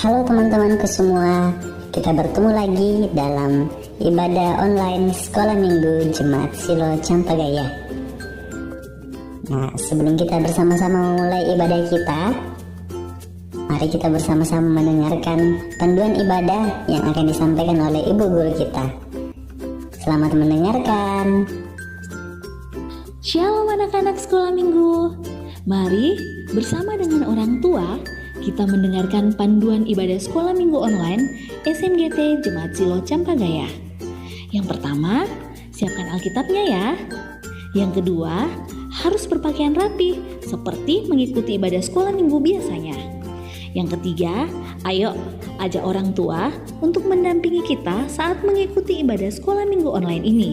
Halo teman-temanku semua, kita bertemu lagi dalam ibadah online Sekolah Minggu Jemaat Silo Campagaya. Nah, sebelum kita bersama-sama memulai ibadah kita, mari kita bersama-sama mendengarkan panduan ibadah yang akan disampaikan oleh Ibu Guru kita. Selamat mendengarkan. Shalom anak-anak sekolah minggu. Mari bersama dengan orang tua kita mendengarkan panduan ibadah sekolah minggu online SMGT Jemaat Silo Campagaya. Yang pertama, siapkan Alkitabnya ya. Yang kedua, harus berpakaian rapi seperti mengikuti ibadah sekolah minggu biasanya. Yang ketiga, ayo ajak orang tua untuk mendampingi kita saat mengikuti ibadah sekolah minggu online ini.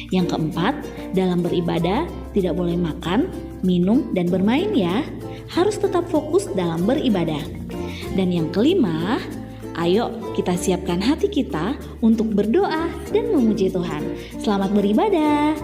Yang keempat, dalam beribadah tidak boleh makan, minum, dan bermain ya. Harus tetap fokus dalam beribadah. Dan yang kelima, ayo kita siapkan hati kita untuk berdoa dan memuji Tuhan. Selamat beribadah.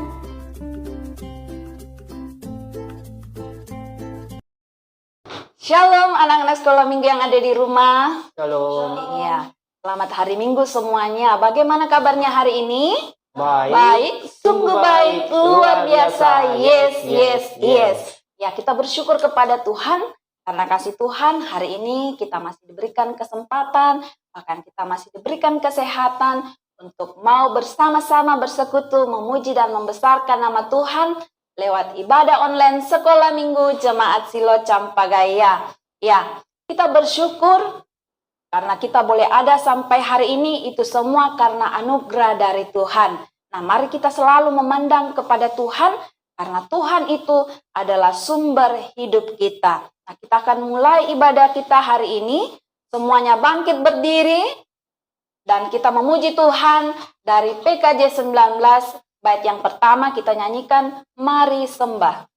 Shalom anak-anak sekolah minggu yang ada di rumah. Shalom. Iya, selamat hari Minggu semuanya. Bagaimana kabarnya hari ini? Baik. Sungguh baik, luar biasa. Yes. Ya, kita bersyukur kepada Tuhan karena kasih Tuhan hari ini kita masih diberikan kesempatan, bahkan kita masih diberikan kesehatan untuk mau bersama-sama bersekutu, memuji dan membesarkan nama Tuhan lewat ibadah online Sekolah Minggu Jemaat Silo Campagaya. Ya, kita bersyukur karena kita boleh ada sampai hari ini, itu semua karena anugerah dari Tuhan. Nah, mari kita selalu memandang kepada Tuhan, karena Tuhan itu adalah sumber hidup kita. Nah, kita akan mulai ibadah kita hari ini. Semuanya bangkit berdiri, dan kita memuji Tuhan dari PKJ 19, bait yang pertama kita nyanyikan, Mari Sembah.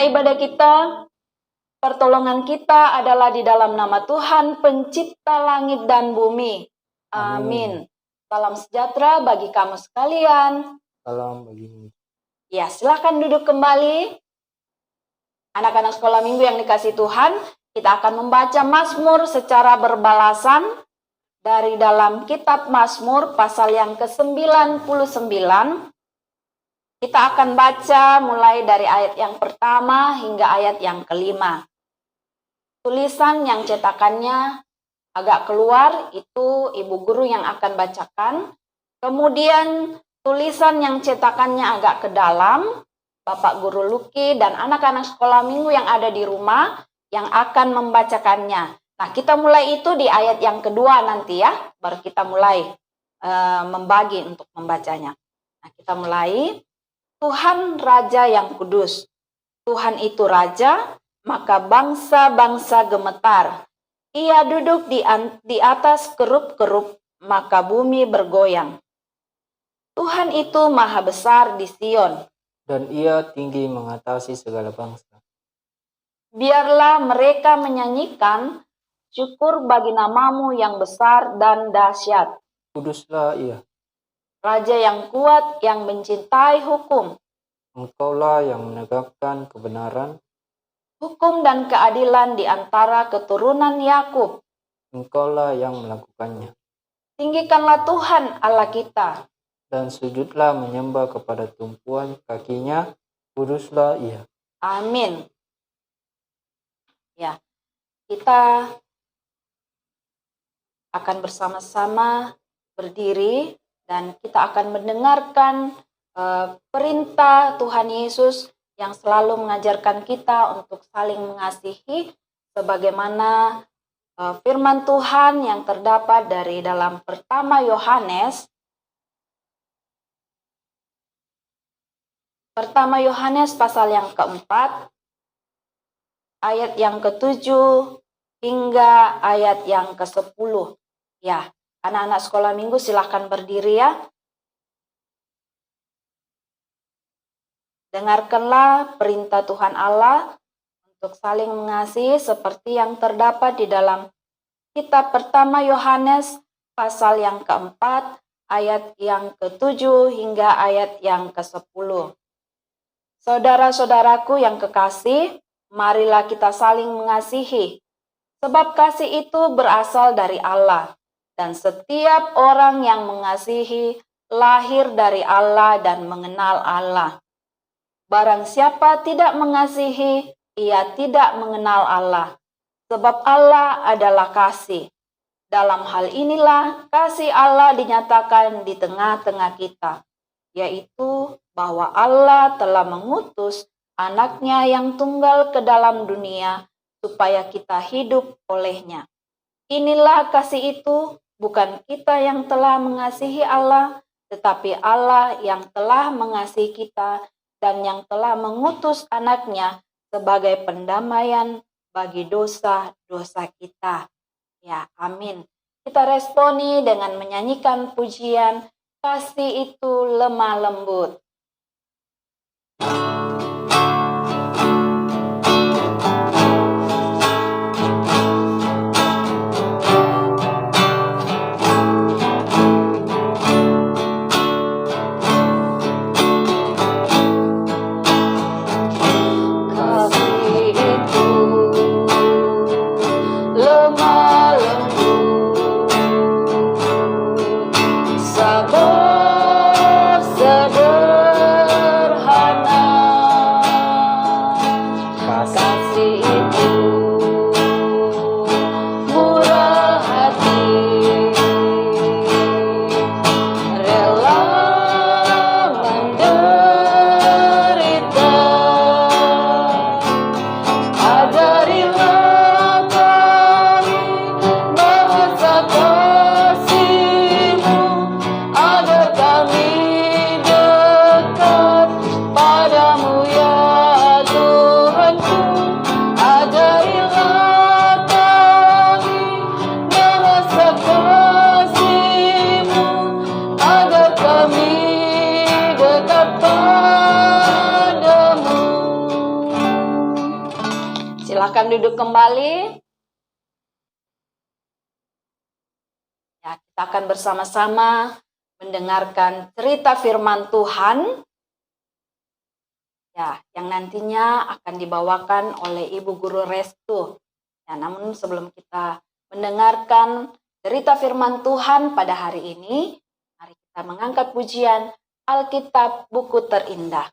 Ibadah kita, pertolongan kita adalah di dalam nama Tuhan pencipta langit dan bumi. Amin. Salam sejahtera bagi kamu sekalian. Salam bagimu. Ya, silakan duduk kembali. Anak-anak sekolah minggu yang dikasihi Tuhan, kita akan membaca Mazmur secara berbalasan dari dalam kitab Mazmur pasal yang ke-99. Kita akan baca mulai dari ayat yang pertama hingga ayat yang kelima. Tulisan yang cetakannya agak keluar, itu Ibu Guru yang akan bacakan. Kemudian tulisan yang cetakannya agak ke dalam, Bapak Guru Luki dan anak-anak sekolah minggu yang ada di rumah yang akan membacakannya. Nah, kita mulai itu di ayat yang kedua nanti ya, baru kita mulai membagi untuk membacanya. Nah, kita mulai. Tuhan Raja yang kudus, Tuhan itu Raja, maka bangsa-bangsa gemetar. Ia duduk di atas kerup-kerup, maka bumi bergoyang. Tuhan itu maha besar di Sion, Dan ia tinggi mengatasi segala bangsa. Biarlah mereka menyanyikan syukur bagi namamu yang besar dan dahsyat. Kuduslah ia. Raja yang kuat yang mencintai hukum. Engkaulah yang menegakkan kebenaran. Hukum dan keadilan di antara keturunan Yakub. Engkaulah yang melakukannya. Tinggikanlah Tuhan Allah kita. Dan sujudlah menyembah kepada tumpuan kakinya. Kuduslah ia. Amin. Ya, kita akan bersama-sama berdiri dan kita akan mendengarkan perintah Tuhan Yesus yang selalu mengajarkan kita untuk saling mengasihi sebagaimana firman Tuhan yang terdapat dari dalam pertama Yohanes pasal yang keempat, ayat yang ke-7 hingga ayat yang ke-10. Ya, anak-anak sekolah minggu silahkan berdiri ya. Dengarkanlah perintah Tuhan Allah untuk saling mengasihi seperti yang terdapat di dalam kitab pertama Yohanes pasal yang keempat, ayat yang ke-7 hingga ayat yang ke-10. Saudara-saudaraku yang kekasih, marilah kita saling mengasihi, sebab kasih itu berasal dari Allah, dan setiap orang yang mengasihi lahir dari Allah dan mengenal Allah. Barang siapa tidak mengasihi, ia tidak mengenal Allah, sebab Allah adalah kasih. Dalam hal inilah kasih Allah dinyatakan di tengah-tengah kita, yaitu bahwa Allah telah mengutus anaknya yang tunggal ke dalam dunia supaya kita hidup olehnya. Inilah kasih itu, bukan kita yang telah mengasihi Allah, tetapi Allah yang telah mengasihi kita dan yang telah mengutus anaknya sebagai pendamaian bagi dosa-dosa kita. Ya, amin. Kita responi dengan menyanyikan pujian, kasih itu lemah lembut. Silakan duduk kembali. Ya, kita akan bersama-sama mendengarkan cerita firman Tuhan. Ya, yang nantinya akan dibawakan oleh Ibu Guru Restu. Ya, namun sebelum kita mendengarkan cerita firman Tuhan pada hari ini, mari kita mengangkat pujian Alkitab Buku Terindah.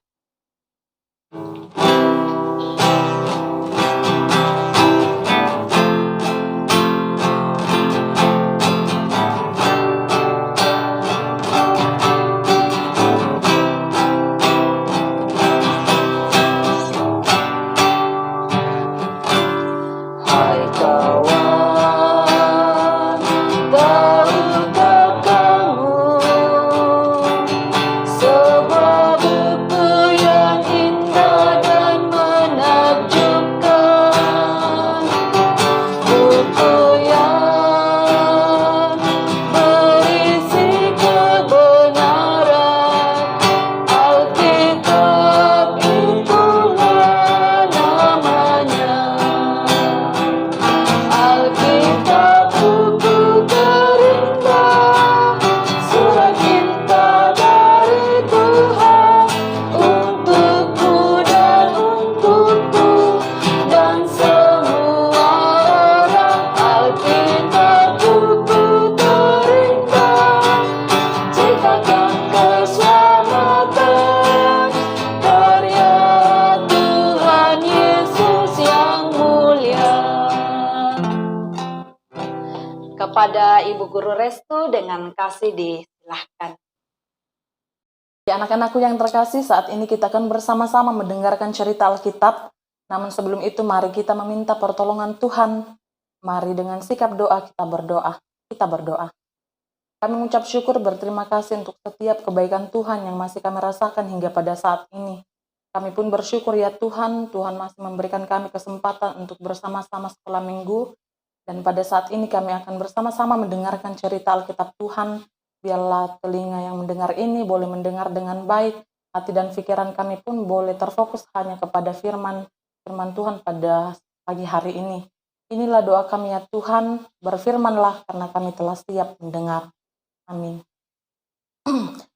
Kepada Ibu Guru Restu dengan kasih disilahkan. Anak-anakku yang terkasih, saat ini kita akan bersama-sama mendengarkan cerita Alkitab. Namun sebelum itu mari kita meminta pertolongan Tuhan. Mari dengan sikap doa kita berdoa. Kita berdoa. Kami mengucap syukur berterima kasih untuk setiap kebaikan Tuhan yang masih kami rasakan hingga pada saat ini. Kami pun bersyukur ya Tuhan, Tuhan masih memberikan kami kesempatan untuk bersama-sama sekolah minggu. Dan pada saat ini kami akan bersama-sama mendengarkan cerita Alkitab Tuhan. Biarlah telinga yang mendengar ini boleh mendengar dengan baik. Hati dan pikiran kami pun boleh terfokus hanya kepada firman Tuhan pada pagi hari ini. Inilah doa kami ya Tuhan, berfirmanlah karena kami telah siap mendengar. Amin.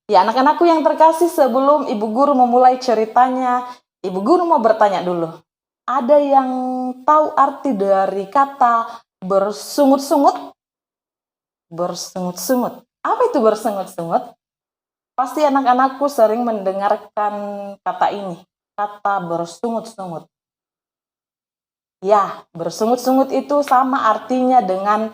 Ya anak-anakku yang terkasih, sebelum Ibu Guru memulai ceritanya, Ibu Guru mau bertanya dulu. Ada yang tahu arti dari kata bersungut-sungut? Bersungut-sungut. Apa itu bersungut-sungut? Pasti anak-anakku sering mendengarkan kata ini, kata bersungut-sungut. Ya, bersungut-sungut itu sama artinya dengan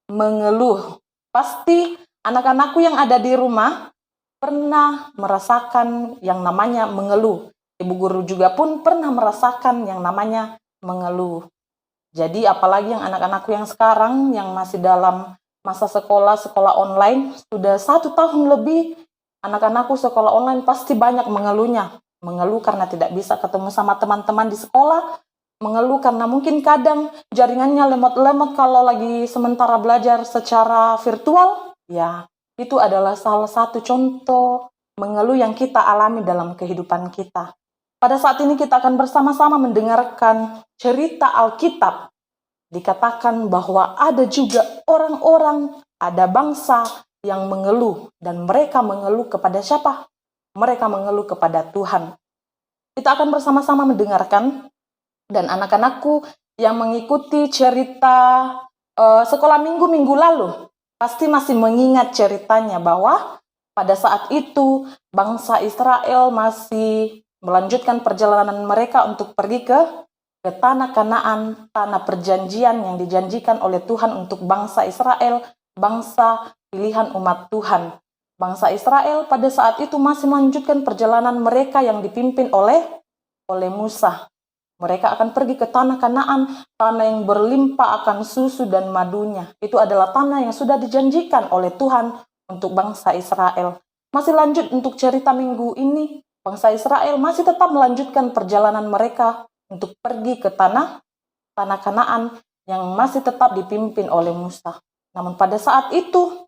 mengeluh. Pasti anak-anakku yang ada di rumah pernah merasakan yang namanya mengeluh. Ibu guru juga pun pernah merasakan yang namanya mengeluh. Jadi apalagi yang anak-anakku yang sekarang yang masih dalam masa sekolah online, sudah 1 tahun lebih anak-anakku sekolah online pasti banyak mengeluhnya. Mengeluh karena tidak bisa ketemu sama teman-teman di sekolah, mengeluh karena mungkin kadang jaringannya lemot-lemot kalau lagi sementara belajar secara virtual. Ya, itu adalah salah satu contoh mengeluh yang kita alami dalam kehidupan kita. Pada saat ini kita akan bersama-sama mendengarkan cerita Alkitab. Dikatakan bahwa ada juga orang-orang, ada bangsa yang mengeluh. Dan mereka mengeluh kepada siapa? Mereka mengeluh kepada Tuhan. Kita akan bersama-sama mendengarkan. Dan anak-anakku yang mengikuti cerita sekolah minggu lalu pasti masih mengingat ceritanya bahwa pada saat itu bangsa Israel masih melanjutkan perjalanan mereka untuk pergi ke tanah Kanaan, tanah perjanjian yang dijanjikan oleh Tuhan untuk bangsa Israel, bangsa pilihan umat Tuhan. Bangsa Israel pada saat itu masih melanjutkan perjalanan mereka yang dipimpin oleh Musa. Mereka akan pergi ke tanah Kanaan, tanah yang berlimpah akan susu dan madunya. Itu adalah tanah yang sudah dijanjikan oleh Tuhan untuk bangsa Israel. Masih lanjut untuk cerita minggu ini, bangsa Israel masih tetap melanjutkan perjalanan mereka untuk pergi ke tanah Kanaan yang masih tetap dipimpin oleh Musa. Namun pada saat itu,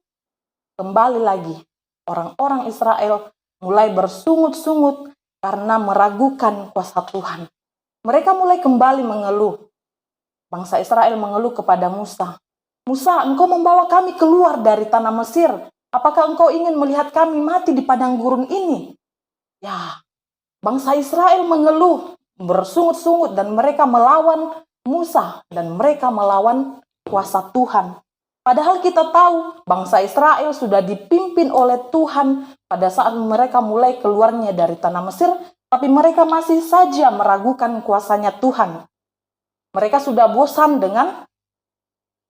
kembali lagi, orang-orang Israel mulai bersungut-sungut karena meragukan kuasa Tuhan. Mereka mulai kembali mengeluh. Bangsa Israel mengeluh kepada Musa. Musa, engkau membawa kami keluar dari tanah Mesir. Apakah engkau ingin melihat kami mati di padang gurun ini? Ya, bangsa Israel mengeluh, bersungut-sungut, dan mereka melawan Musa. Dan mereka melawan kuasa Tuhan. Padahal kita tahu, bangsa Israel sudah dipimpin oleh Tuhan pada saat mereka mulai keluarnya dari tanah Mesir. Tapi mereka masih saja meragukan kuasanya Tuhan. Mereka sudah bosan dengan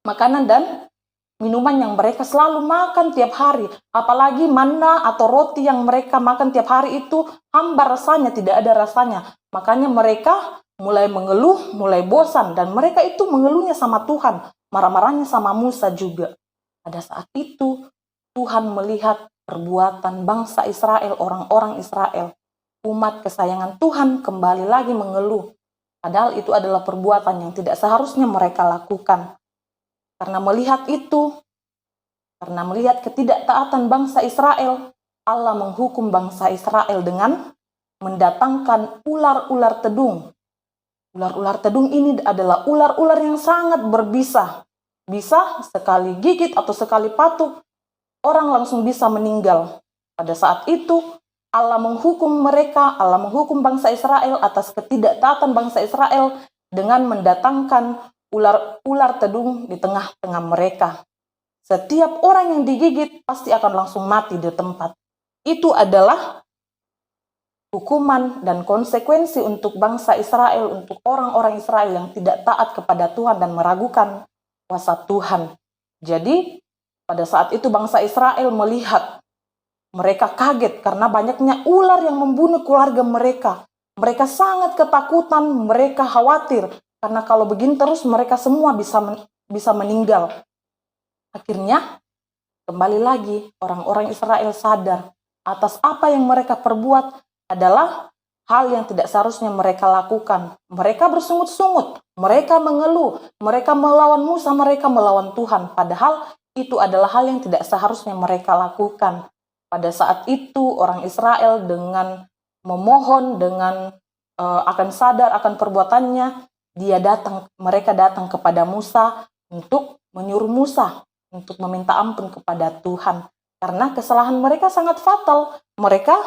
makanan dan minuman yang mereka selalu makan tiap hari. Apalagi manna atau roti yang mereka makan tiap hari itu hambar rasanya, tidak ada rasanya. Makanya mereka mulai mengeluh, mulai bosan. Dan mereka itu mengeluhnya sama Tuhan. Marah-marahnya sama Musa juga. Pada saat itu Tuhan melihat perbuatan bangsa Israel, orang-orang Israel. Umat kesayangan Tuhan kembali lagi mengeluh. Padahal itu adalah perbuatan yang tidak seharusnya mereka lakukan. Karena melihat itu, karena melihat ketidaktaatan bangsa Israel, Allah menghukum bangsa Israel dengan mendatangkan ular-ular tedung. Ular-ular tedung ini adalah ular-ular yang sangat berbisa. Bisa sekali gigit atau sekali patuk, orang langsung bisa meninggal. Pada saat itu, Allah menghukum mereka, Allah menghukum bangsa Israel atas ketidaktaatan bangsa Israel dengan mendatangkan ular tedung di tengah-tengah mereka. Setiap orang yang digigit pasti akan langsung mati di tempat. Itu adalah hukuman dan konsekuensi untuk bangsa Israel, untuk orang-orang Israel yang tidak taat kepada Tuhan dan meragukan kuasa Tuhan. Jadi, pada saat itu bangsa Israel melihat, mereka kaget karena banyaknya ular yang membunuh keluarga mereka. Mereka sangat ketakutan, mereka khawatir. Karena kalau begini terus mereka semua bisa meninggal. Akhirnya kembali lagi orang-orang Israel sadar atas apa yang mereka perbuat adalah hal yang tidak seharusnya mereka lakukan. Mereka bersungut-sungut, mereka mengeluh, mereka melawan Musa, mereka melawan Tuhan. Padahal itu adalah hal yang tidak seharusnya mereka lakukan. Pada saat itu orang Israel dengan memohon, dengan akan sadar akan perbuatannya, mereka datang kepada Musa untuk menyuruh Musa untuk meminta ampun kepada Tuhan. Karena kesalahan mereka sangat fatal. Mereka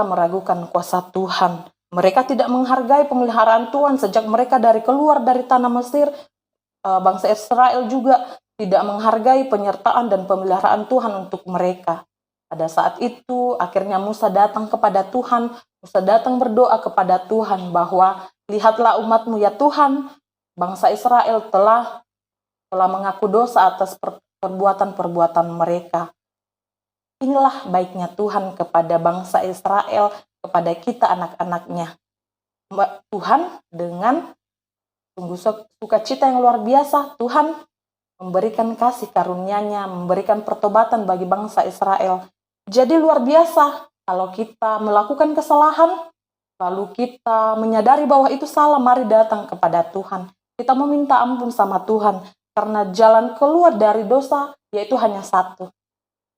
meragukan kuasa Tuhan. Mereka tidak menghargai pemeliharaan Tuhan sejak mereka keluar dari tanah Mesir. Bangsa Israel juga tidak menghargai penyertaan dan pemeliharaan Tuhan untuk mereka. Pada saat itu akhirnya Musa datang kepada Tuhan. Musa datang berdoa kepada Tuhan bahwa lihatlah umat-Mu ya Tuhan, bangsa Israel telah mengaku dosa atas perbuatan-perbuatan mereka. Inilah baiknya Tuhan kepada bangsa Israel, kepada kita anak-anaknya. Tuhan dengan sungguh sukacita yang luar biasa, Tuhan memberikan kasih karunia-Nya, memberikan pertobatan bagi bangsa Israel. Jadi luar biasa kalau kita melakukan kesalahan, lalu kita menyadari bahwa itu salah, mari datang kepada Tuhan. Kita meminta ampun sama Tuhan. Karena jalan keluar dari dosa yaitu hanya satu.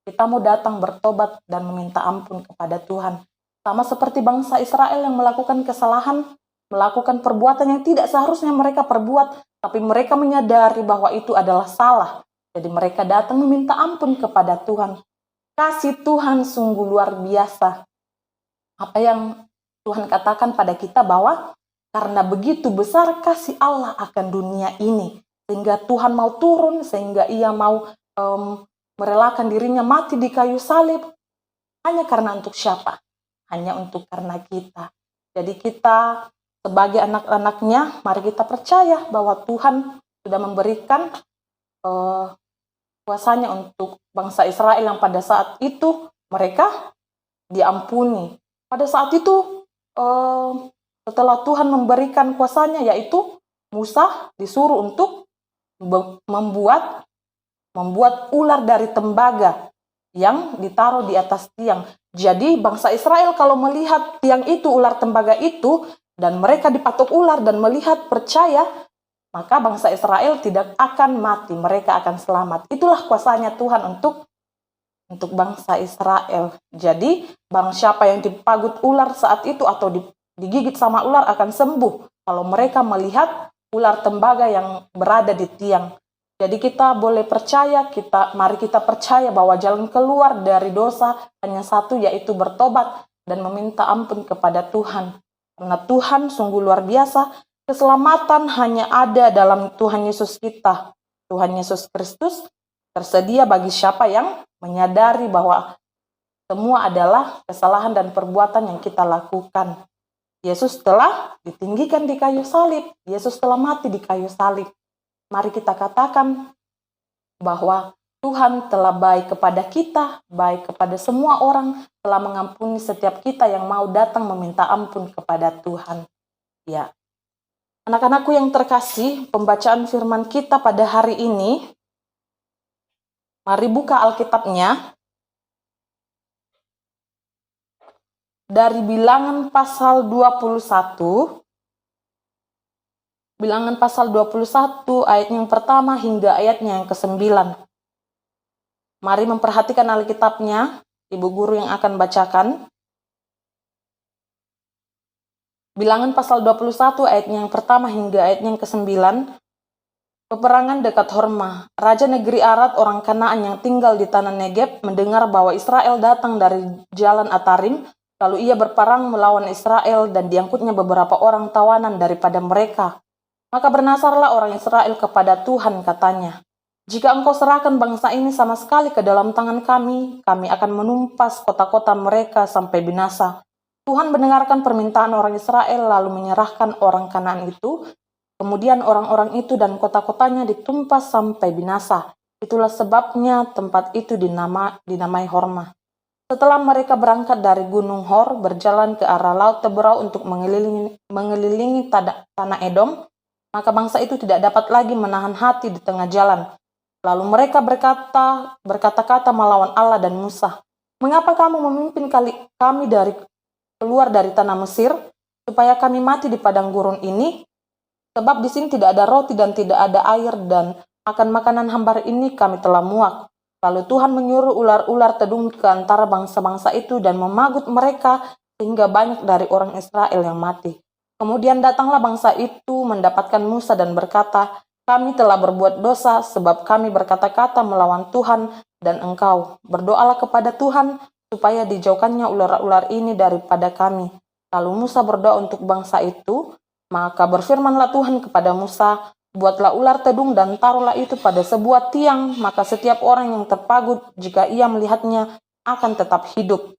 Kita mau datang bertobat dan meminta ampun kepada Tuhan. Sama seperti bangsa Israel yang melakukan kesalahan, melakukan perbuatan yang tidak seharusnya mereka perbuat, tapi mereka menyadari bahwa itu adalah salah. Jadi mereka datang meminta ampun kepada Tuhan. Kasih Tuhan sungguh luar biasa. Apa yang Tuhan katakan pada kita bahwa karena begitu besar kasih Allah akan dunia ini, sehingga Tuhan mau turun, sehingga Ia mau merelakan dirinya mati di kayu salib. Hanya karena untuk siapa? Hanya untuk karena kita. Jadi kita sebagai anak-anaknya, mari kita percaya bahwa Tuhan sudah memberikan kuasanya untuk bangsa Israel yang pada saat itu mereka diampuni. Pada saat itu setelah Tuhan memberikan kuasanya, yaitu Musa disuruh untuk membuat ular dari tembaga yang ditaruh di atas tiang. Jadi bangsa Israel kalau melihat tiang itu, ular tembaga itu, dan mereka dipatok ular dan melihat percaya, maka bangsa Israel tidak akan mati, mereka akan selamat. Itulah kuasanya Tuhan untuk bangsa Israel. Jadi siapa yang dipagut ular saat itu atau digigit sama ular akan sembuh kalau mereka melihat ular tembaga yang berada di tiang. Jadi kita boleh percaya, mari kita percaya bahwa jalan keluar dari dosa hanya satu, yaitu bertobat dan meminta ampun kepada Tuhan. Karena Tuhan sungguh luar biasa, keselamatan hanya ada dalam Tuhan Yesus kita. Tuhan Yesus Kristus tersedia bagi siapa yang menyadari bahwa semua adalah kesalahan dan perbuatan yang kita lakukan. Yesus telah ditinggikan di kayu salib. Yesus telah mati di kayu salib. Mari kita katakan bahwa Tuhan telah baik kepada kita, baik kepada semua orang, telah mengampuni setiap kita yang mau datang meminta ampun kepada Tuhan. Ya, anak-anakku yang terkasih, pembacaan firman kita pada hari ini, mari buka Alkitabnya dari Bilangan pasal 21. Bilangan pasal 21 ayat yang pertama hingga ayatnya yang ke-9. Mari memperhatikan Alkitabnya, Ibu Guru yang akan bacakan. Bilangan pasal 21 ayatnya yang pertama hingga ayatnya yang ke-9. Peperangan dekat Horma. Raja negeri Arad orang Kanaan yang tinggal di tanah Negeb mendengar bahwa Israel datang dari jalan Atarim, lalu ia berperang melawan Israel dan diangkutnya beberapa orang tawanan daripada mereka. Maka bernasarlah orang Israel kepada Tuhan, katanya, "Jika engkau serahkan bangsa ini sama sekali ke dalam tangan kami akan menumpas kota-kota mereka sampai binasa." Tuhan mendengarkan permintaan orang Israel lalu menyerahkan orang Kanaan itu. Kemudian orang-orang itu dan kota-kotanya ditumpas sampai binasa. Itulah sebabnya tempat itu dinamai Horma. Setelah mereka berangkat dari Gunung Hor, berjalan ke arah Laut Teberau untuk mengelilingi tanah Edom, maka bangsa itu tidak dapat lagi menahan hati di tengah jalan. Lalu mereka berkata-kata melawan Allah dan Musa, "Mengapa kamu memimpin kami keluar dari tanah Mesir, supaya kami mati di padang gurun ini? Sebab di sini tidak ada roti dan tidak ada air, dan akan makanan hambar ini kami telah muak." Lalu Tuhan menyuruh ular-ular tedung ke antara bangsa-bangsa itu dan memagut mereka, sehingga banyak dari orang Israel yang mati. Kemudian datanglah bangsa itu mendapatkan Musa dan berkata, "Kami telah berbuat dosa sebab kami berkata-kata melawan Tuhan dan engkau. Berdoalah kepada Tuhan supaya dijauhkannya ular-ular ini daripada kami." Lalu Musa berdoa untuk bangsa itu, maka berfirmanlah Tuhan kepada Musa, "Buatlah ular tedung dan taruhlah itu pada sebuah tiang, maka setiap orang yang terpagut jika ia melihatnya akan tetap hidup."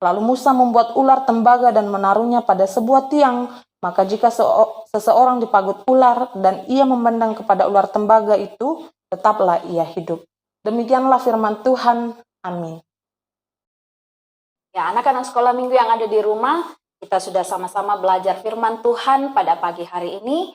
Lalu Musa membuat ular tembaga dan menaruhnya pada sebuah tiang, maka jika seseorang dipagut ular dan ia memandang kepada ular tembaga itu, tetaplah ia hidup. Demikianlah firman Tuhan. Amin. Ya, anak-anak sekolah minggu yang ada di rumah, kita sudah sama-sama belajar firman Tuhan pada pagi hari ini.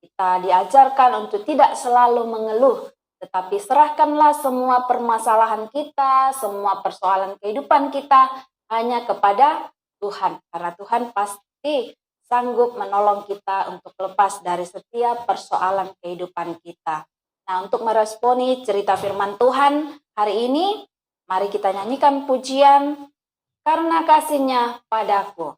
Kita diajarkan untuk tidak selalu mengeluh, tetapi serahkanlah semua permasalahan kita, semua persoalan kehidupan kita hanya kepada Tuhan. Karena Tuhan pasti sanggup menolong kita untuk lepas dari setiap persoalan kehidupan kita. Nah, untuk meresponi cerita firman Tuhan hari ini, mari kita nyanyikan pujian "Karena Kasih-Nya Padaku".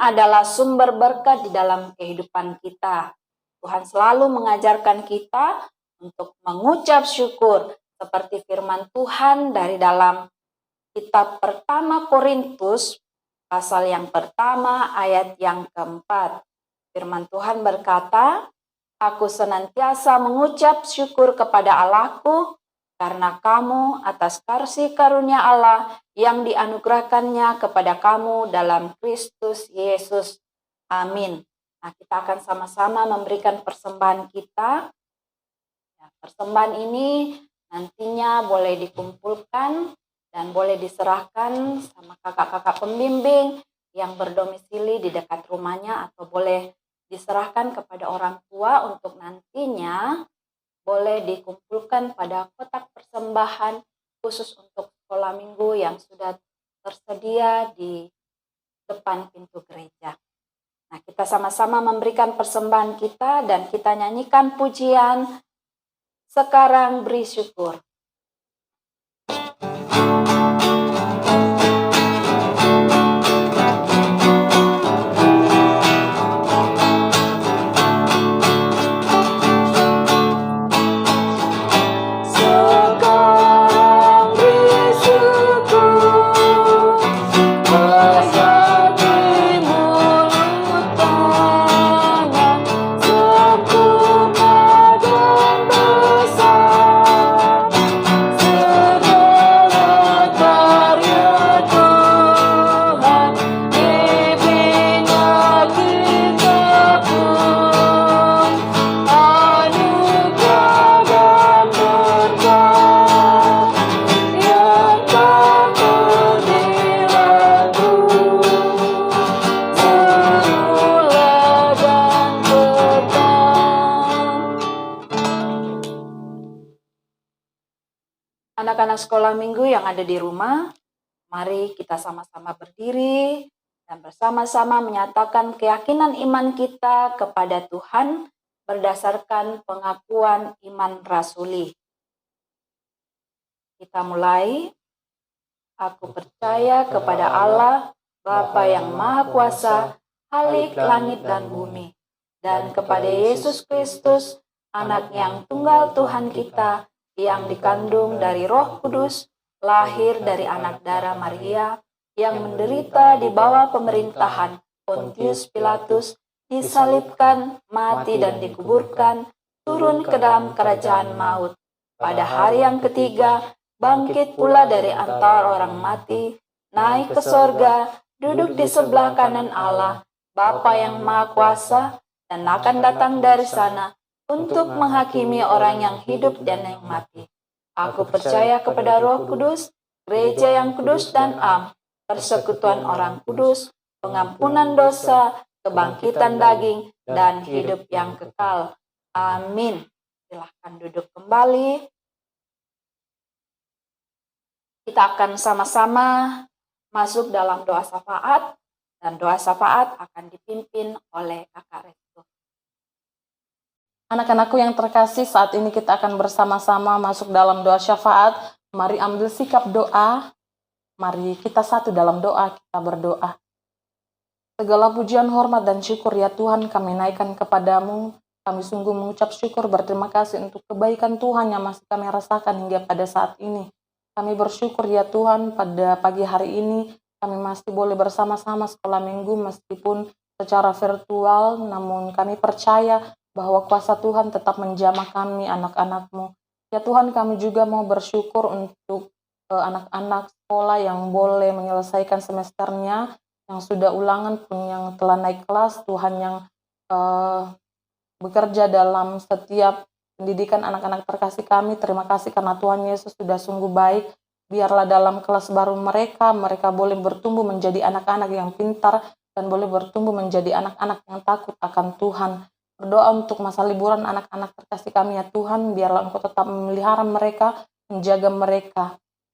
Adalah sumber berkat di dalam kehidupan kita. Tuhan selalu mengajarkan kita untuk mengucap syukur seperti firman Tuhan dari dalam kitab pertama Korintus pasal yang pertama ayat yang keempat. Firman Tuhan berkata, "Aku senantiasa mengucap syukur kepada Allahku karena kamu atas kasih karunia Allah yang dianugerahkannya kepada kamu dalam Kristus Yesus. Amin." Nah, kita akan sama-sama memberikan persembahan kita. Ya, persembahan ini nantinya boleh dikumpulkan dan boleh diserahkan sama kakak-kakak pembimbing yang berdomisili di dekat rumahnya, atau boleh diserahkan kepada orang tua untuk nantinya boleh dikumpulkan pada kotak persembahan khusus untuk sekolah minggu yang sudah tersedia di depan pintu gereja. Nah, kita sama-sama memberikan persembahan kita dan kita nyanyikan pujian "Sekarang Beri Syukur". Anak-anak sekolah minggu yang ada di rumah, mari kita sama-sama berdiri dan bersama-sama menyatakan keyakinan iman kita kepada Tuhan berdasarkan pengakuan iman rasuli. Kita mulai. Aku percaya kepada Allah, Bapa yang Maha Kuasa, Khalik langit dan bumi, dan kepada Yesus Kristus, Anak yang tunggal Tuhan kita, yang dikandung dari Roh Kudus, lahir dari anak darah Maria, yang menderita di bawah pemerintahan Pontius Pilatus, disalibkan, mati dan dikuburkan, turun ke dalam kerajaan maut. Pada hari yang ketiga, bangkit pula dari antara orang mati, naik ke sorga, duduk di sebelah kanan Allah, Bapa yang Maha Kuasa, dan akan datang dari sana untuk menghakimi orang yang hidup dan yang mati. Aku percaya kepada Roh Kudus, gereja yang kudus dan am, persekutuan orang kudus, pengampunan dosa, kebangkitan daging, dan hidup yang kekal. Amin. Silahkan duduk kembali. Kita akan sama-sama masuk dalam doa syafaat, dan doa syafaat akan dipimpin oleh Kakak Restu. Anak-anakku yang terkasih, saat ini kita akan bersama-sama masuk dalam doa syafaat. Mari ambil sikap doa. Mari kita satu dalam doa, kita berdoa. Segala pujian, hormat, dan syukur ya Tuhan kami naikkan kepadamu. Kami sungguh mengucap syukur, berterima kasih untuk kebaikan Tuhan yang masih kami rasakan hingga pada saat ini. Kami bersyukur ya Tuhan, pada pagi hari ini kami masih boleh bersama-sama sekolah minggu meskipun secara virtual, namun kami percaya bahwa kuasa Tuhan tetap menjamah kami, anak-anak-Mu. Ya Tuhan, kami juga mau bersyukur untuk anak-anak sekolah yang boleh menyelesaikan semesternya, yang sudah ulangan pun yang telah naik kelas, Tuhan yang bekerja dalam setiap pendidikan anak-anak terkasih kami. Terima kasih karena Tuhan Yesus sudah sungguh baik. Biarlah dalam kelas baru mereka boleh bertumbuh menjadi anak-anak yang pintar dan boleh bertumbuh menjadi anak-anak yang takut akan Tuhan. Berdoa untuk masa liburan anak-anak terkasih kami ya Tuhan, biarlah Engkau tetap memelihara mereka, menjaga mereka.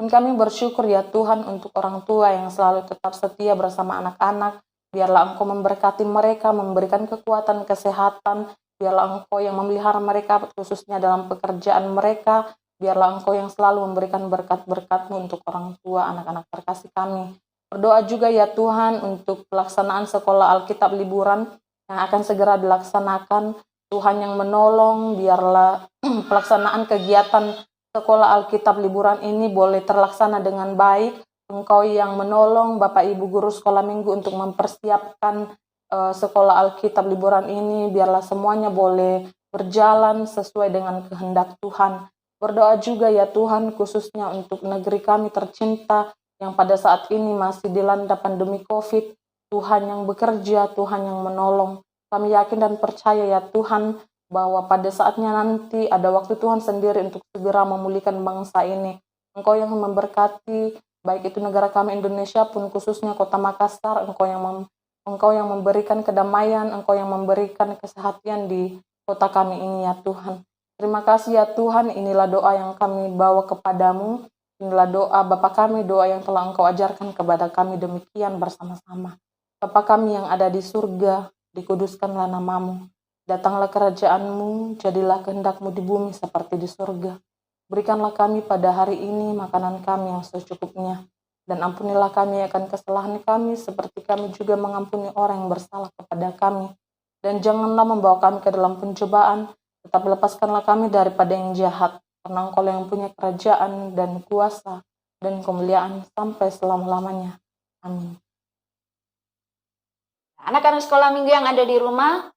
Dan kami bersyukur ya Tuhan untuk orang tua yang selalu tetap setia bersama anak-anak. Biarlah Engkau memberkati mereka, memberikan kekuatan, kesehatan. Biarlah Engkau yang memelihara mereka, khususnya dalam pekerjaan mereka. Biarlah Engkau yang selalu memberikan berkat-berkat-Mu untuk orang tua, anak-anak terkasih kami. Berdoa juga ya Tuhan untuk pelaksanaan sekolah Alkitab liburan yang akan segera dilaksanakan. Tuhan yang menolong, biarlah pelaksanaan kegiatan sekolah Alkitab liburan ini boleh terlaksana dengan baik. Engkau yang menolong Bapak Ibu guru sekolah minggu untuk mempersiapkan sekolah Alkitab liburan ini, biarlah semuanya boleh berjalan sesuai dengan kehendak Tuhan. Berdoa juga ya Tuhan khususnya untuk negeri kami tercinta yang pada saat ini masih dilanda pandemi COVID. Tuhan yang bekerja, Tuhan yang menolong. Kami yakin dan percaya ya Tuhan bahwa pada saatnya nanti ada waktu Tuhan sendiri untuk segera memulihkan bangsa ini. Engkau yang memberkati baik itu negara kami Indonesia pun khususnya kota Makassar. Engkau yang memberikan kedamaian, Engkau yang memberikan kesehatan di kota kami ini ya Tuhan. Terima kasih ya Tuhan, inilah doa yang kami bawa kepadamu. Inilah doa Bapa kami, doa yang telah Engkau ajarkan kepada kami demikian bersama-sama. Bapa kami yang ada di surga, dikuduskanlah namamu. Datanglah kerajaan-Mu, jadilah kehendak-Mu di bumi seperti di surga. Berikanlah kami pada hari ini makanan kami yang secukupnya. Dan ampunilah kami akan kesalahan kami, seperti kami juga mengampuni orang yang bersalah kepada kami. Dan janganlah membawa kami ke dalam pencobaan, tetapi lepaskanlah kami daripada yang jahat. Karena Engkau yang punya kerajaan dan kuasa dan kemuliaan sampai selama-lamanya. Amin. Anak-anak sekolah minggu yang ada di rumah,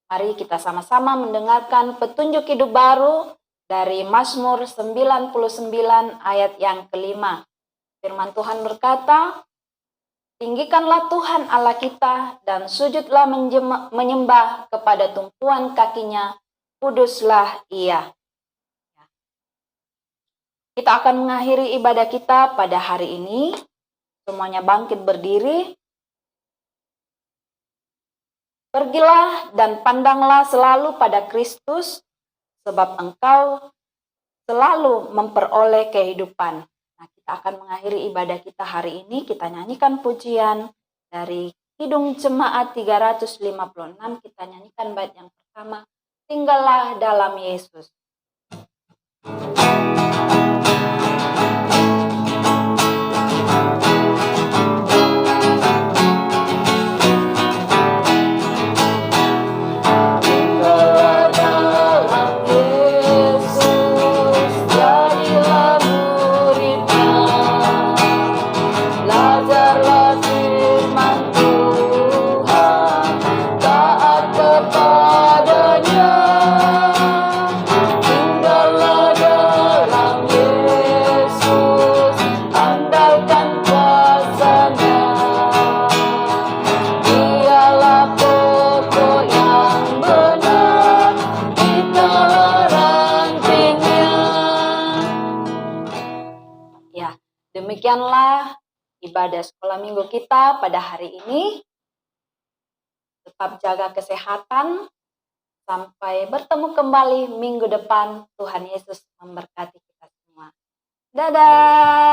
mari kita sama-sama mendengarkan petunjuk hidup baru dari Mazmur 99 ayat yang kelima. Firman Tuhan berkata, tinggikanlah Tuhan Allah kita dan sujudlah menyembah kepada tumpuan kakinya, kuduslah Ia. Kita akan mengakhiri ibadah kita pada hari ini. Semuanya bangkit berdiri. Pergilah dan pandanglah selalu pada Kristus, sebab engkau selalu memperoleh kehidupan. Nah, kita akan mengakhiri ibadah kita hari ini. Kita nyanyikan pujian dari Kidung Jemaat 356. Kita nyanyikan bait yang pertama, Tinggallah dalam Yesus. kepadanya. Tinggallah dalam Yesus, andalkan kuasa-Nya. Dialah pokok yang benar, italah rantingnya. Ya, demikianlah ibadah sekolah minggu kita pada hari ini. Tetap jaga kesehatan. Sampai bertemu kembali minggu depan. Tuhan Yesus memberkati kita semua. Dadah.